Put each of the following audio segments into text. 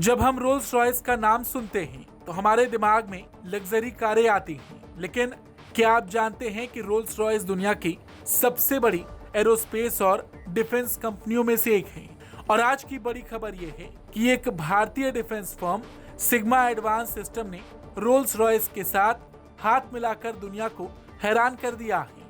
जब हम Rolls Royce का नाम सुनते हैं तो हमारे दिमाग में लग्जरी कारें आती हैं, लेकिन क्या आप जानते हैं कि रोल्स रॉयस दुनिया की सबसे बड़ी एरोस्पेस और डिफेंस कंपनियों में से एक है। और आज की बड़ी खबर यह है कि एक भारतीय defence firm sigma advance system ने रोल्स रॉयस के साथ हाथ मिलाकर दुनिया को हैरान कर दिया है।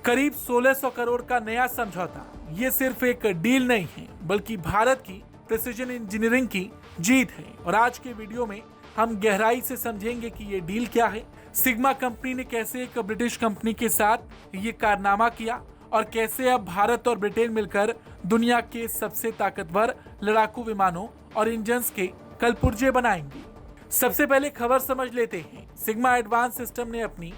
करीब 1600 करोड़ का नया समझौता ये सिर्फ एक डील नहीं है, बल्कि भारत की प्रिसीजन इंजीनियरिंग की जीत है। और आज के वीडियो में हम गहराई से समझेंगे कि ये डील क्या है, सिग्मा कंपनी ने कैसे एक ब्रिटिश कंपनी के साथ ये कारनामा किया और कैसे अब भारत और ब्रिटेन मिलकर दुनिया के सबसे ताकतवर लड़ाकू विमानों और इंजन्स के कलपुर्जे बनाएंगे। सबसे पहले खबर समझ लेते हैं। सिग्मा एडवांस सिस्टम ने अपनी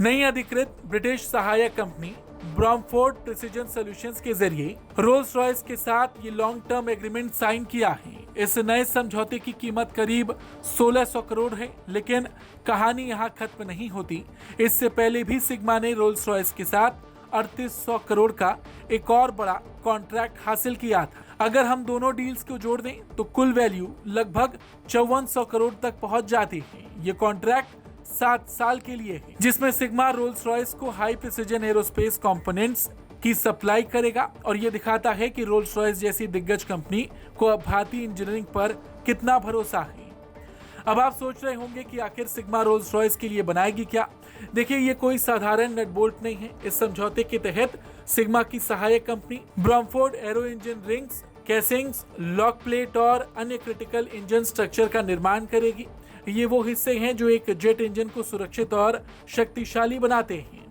नई अधिकृत ब्रिटिश सहायक कंपनी ब्रॉमफोर्ड प्रिसीजन सॉल्यूशंस के जरिए रोल्स रॉयस के साथ ये लॉन्ग टर्म एग्रीमेंट साइन किया है। इस नए समझौते की कीमत करीब 1600 करोड़ है, लेकिन कहानी यहाँ खत्म नहीं होती। इससे पहले भी सिग्मा ने रोल्स रॉयस के साथ 3800 करोड़ का एक और बड़ा कॉन्ट्रैक्ट हासिल किया था। अगर हम दोनों डील्स को जोड़ दें तो कुल वैल्यू लगभग 5400 करोड़ तक पहुंच जाती है। ये कॉन्ट्रैक्ट 7 साल के लिए है, जिसमें सिग्मा रोल्स रॉयस को हाई प्रिसीजन एरोस्पेस कंपोनेंट्स की सप्लाई करेगा। और ये दिखाता है कि रोल्स रॉयस जैसी दिग्गज कंपनी को अब भारतीय इंजीनियरिंग पर कितना भरोसा है। अब आप सोच रहे होंगे कि आखिर सिग्मा रोल्स रॉयस के लिए बनाएगी क्या। देखिए, ये कोई साधारण नट बोल्ट नहीं है। इस समझौते के तहत सिग्मा की सहायक company Bromford aero engine rings, casings, lock plate और अन्य क्रिटिकल इंजन स्ट्रक्चर का निर्माण करेगी। ये वो हिस्से हैं जो एक जेट इंजन को सुरक्षित और शक्तिशाली बनाते हैं।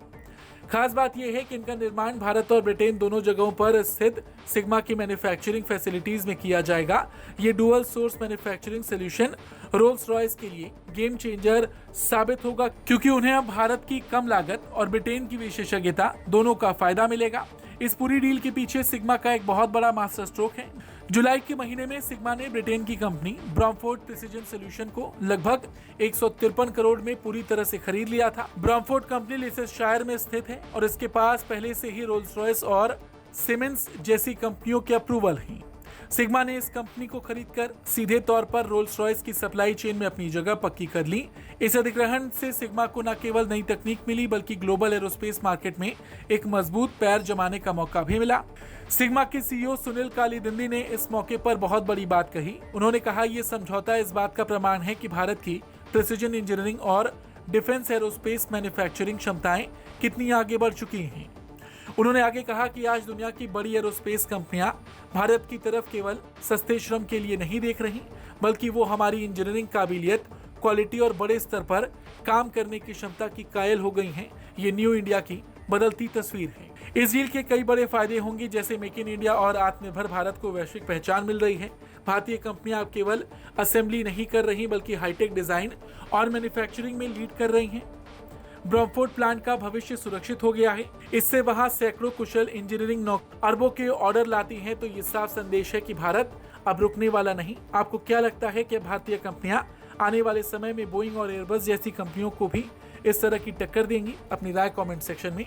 खास बात यह है कि इनका निर्माण भारत और ब्रिटेन दोनों जगहों पर स्थित सिग्मा की मैन्युफैक्चरिंग फैसिलिटीज में किया जाएगा। ये dual source manufacturing solution Rolls Royce के लिए गेम चेंजर साबित होगा, क्योंकि उन्हें अब भारत की कम लागत और ब्रिटेन की विशेषज्ञता दोनों का फायदा मिलेगा। इस पूरी डील के पीछे सिग्मा का एक बहुत बड़ा मास्टर स्ट्रोक है। जुलाई के महीने में सिग्मा ने ब्रिटेन की कंपनी ब्रॉमफोर्ड प्रिसीजन सॉल्यूशन को लगभग 153 करोड़ में पूरी तरह से खरीद लिया था। ब्रॉमफोर्ड कंपनी लीसेस्टरशायर में स्थित है और इसके पास पहले से ही रोल्स रॉयस और सीमेंस जैसी कंपनियों के अप्रूवल हैं। सिग्मा ने इस कंपनी को खरीदकर सीधे तौर पर रोल्स रॉयस की सप्लाई चेन में अपनी जगह पक्की कर ली। इस अधिग्रहण से सिग्मा को न केवल नई तकनीक मिली, बल्कि ग्लोबल एरोस्पेस मार्केट में एक मजबूत पैर जमाने का मौका भी मिला। सिग्मा के सीईओ सुनील कालीदिंडी ने इस मौके पर बहुत बड़ी बात कही। उन्होंने कहा, यह समझौता इस बात का प्रमाण है कि भारत की प्रिसीजन इंजीनियरिंग और डिफेंस एरोस्पेस मैन्युफैक्चरिंग क्षमताएं कितनी आगे बढ़ चुकी हैं। उन्होंने आगे कहा कि आज दुनिया की बड़ी एरोस्पेस कंपनियां भारत की तरफ केवल सस्ते श्रम के लिए नहीं देख रही, बल्कि वो हमारी इंजीनियरिंग काबिलियत, क्वालिटी और बड़े स्तर पर काम करने की क्षमता की कायल हो गई हैं। ये न्यू इंडिया की बदलती तस्वीर है। इस डील के कई बड़े फायदे होंगे, जैसे मेक इन इंडिया और आत्मनिर्भर भारत को वैश्विक पहचान मिल रही है। भारतीय कंपनियां अब केवल असेंबली नहीं कर रही, बल्कि हाईटेक डिजाइन और मैन्युफैक्चरिंग में लीड कर रही हैं। ब्रॉमफोर्ड प्लांट का भविष्य सुरक्षित हो गया है। इससे वहां सैकड़ों कुशल इंजीनियरिंग अरबों के ऑर्डर लाती हैं। तो ये साफ संदेश है कि भारत अब रुकने वाला नहीं। आपको क्या लगता है कि भारतीय कंपनियां आने वाले समय में बोइंग और एयरबस जैसी कंपनियों को भी इस तरह की टक्कर देंगी? अपनी राय कमेंट सेक्शन में